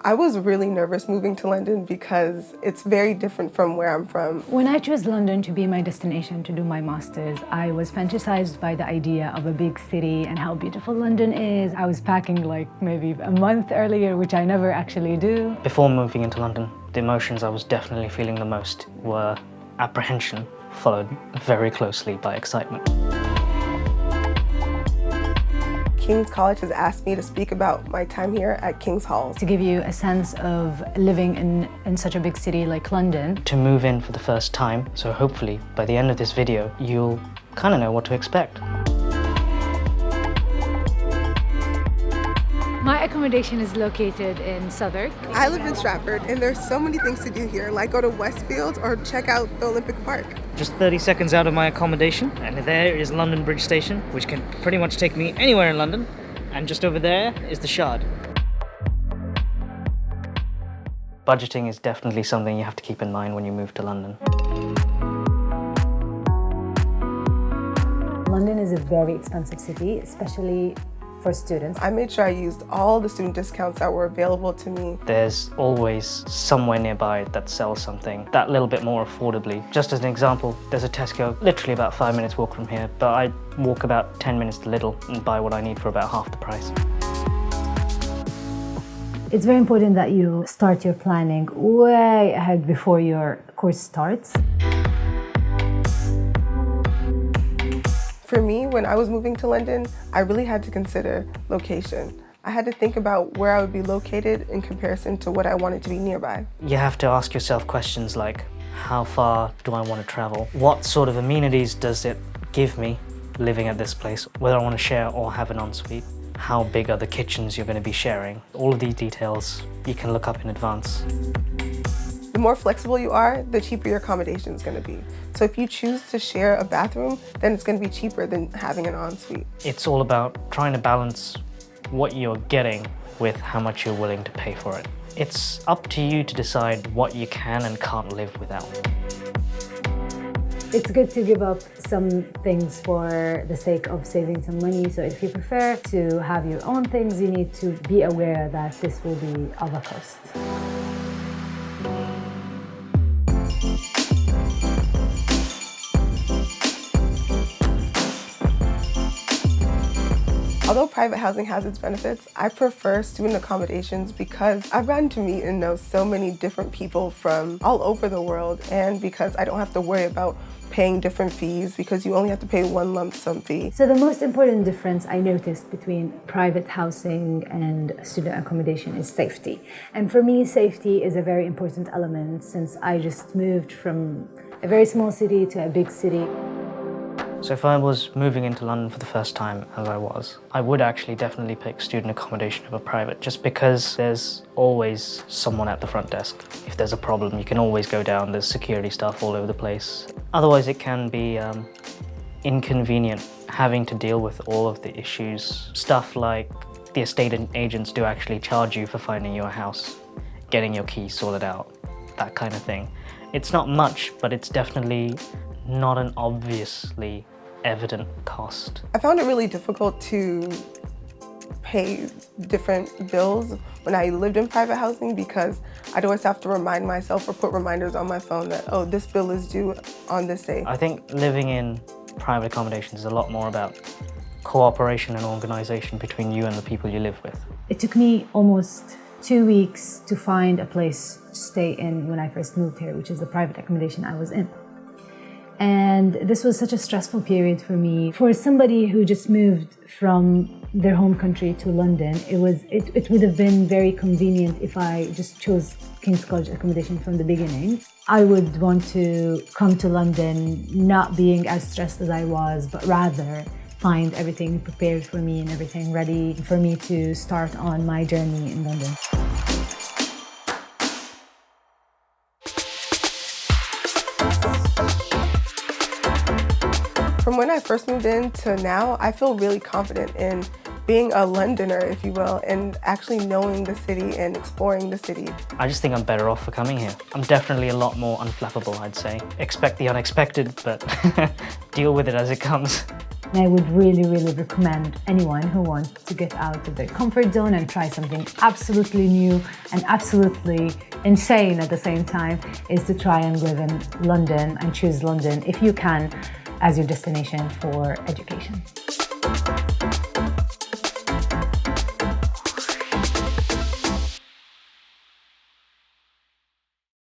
I was really nervous moving to London because it's very different from where I'm from. When I chose London to be my destination to do my master's, I was fantasized by the idea of a big city and how beautiful London is. I was packing like maybe a month earlier, which I never actually do. Before moving into London, the emotions I was definitely feeling the most were apprehension, followed very closely by excitement. King's College has asked me to speak about my time here at King's Hall. To give you a sense of living in such a big city like London. To move in for the first time, so hopefully by the end of this video, you'll kind of know what to expect. My accommodation is located in Southwark. I live in Stratford, and there's so many things to do here, like go to Westfield or check out the Olympic Park. Just 30 seconds out of my accommodation, and there is London Bridge Station, which can pretty much take me anywhere in London. And just over there is the Shard. Budgeting is definitely something you have to keep in mind when you move to London. London is a very expensive city, especially for students. I made sure I used all the student discounts that were available to me. There's always somewhere nearby that sells something that little bit more affordably. Just as an example, there's a Tesco literally about 5 minutes walk from here, but I walk about 10 minutes to Lidl and buy what I need for about half the price. It's very important that you start your planning way ahead before your course starts. For me, when I was moving to London, I really had to consider location. I had to think about where I would be located in comparison to what I wanted to be nearby. You have to ask yourself questions like, how far do I want to travel? What sort of amenities does it give me living at this place? Whether I want to share or have an ensuite? How big are the kitchens you're going to be sharing? All of these details you can look up in advance. The more flexible you are, the cheaper your accommodation is going to be. So if you choose to share a bathroom, then it's going to be cheaper than having an ensuite. It's all about trying to balance what you're getting with how much you're willing to pay for it. It's up to you to decide what you can and can't live without. It's good to give up some things for the sake of saving some money. So if you prefer to have your own things, you need to be aware that this will be of a cost. Although private housing has its benefits, I prefer student accommodations because I've gotten to meet and know so many different people from all over the world, and because I don't have to worry about paying different fees because you only have to pay one lump sum fee. So the most important difference I noticed between private housing and student accommodation is safety. And for me, safety is a very important element since I just moved from a very small city to a big city. So if I was moving into London for the first time, as I was, I would actually definitely pick student accommodation over private, just because there's always someone at the front desk. If there's a problem, you can always go down. There's security staff all over the place. Otherwise, it can be inconvenient having to deal with all of the issues. Stuff like the estate agents do actually charge you for finding your house, getting your keys sorted out, that kind of thing. It's not much, but it's definitely not an obviously evident cost. I found it really difficult to pay different bills when I lived in private housing because I'd always have to remind myself or put reminders on my phone that, oh, this bill is due on this day. I think living in private accommodations is a lot more about cooperation and organisation between you and the people you live with. It took me almost 2 weeks to find a place to stay in when I first moved here, which is the private accommodation I was in. And this was such a stressful period for me. For somebody who just moved from their home country to London, it would have been very convenient if I just chose King's College accommodation from the beginning. I would want to come to London not being as stressed as I was, but rather find everything prepared for me and everything ready for me to start on my journey in London. From when I first moved in to now, I feel really confident in being a Londoner, if you will, and actually knowing the city and exploring the city. I just think I'm better off for coming here. I'm definitely a lot more unflappable, I'd say. Expect the unexpected, but deal with it as it comes. And I would really, really recommend anyone who wants to get out of their comfort zone and try something absolutely new and absolutely insane at the same time is to try and live in London and choose London if you can as your destination for education.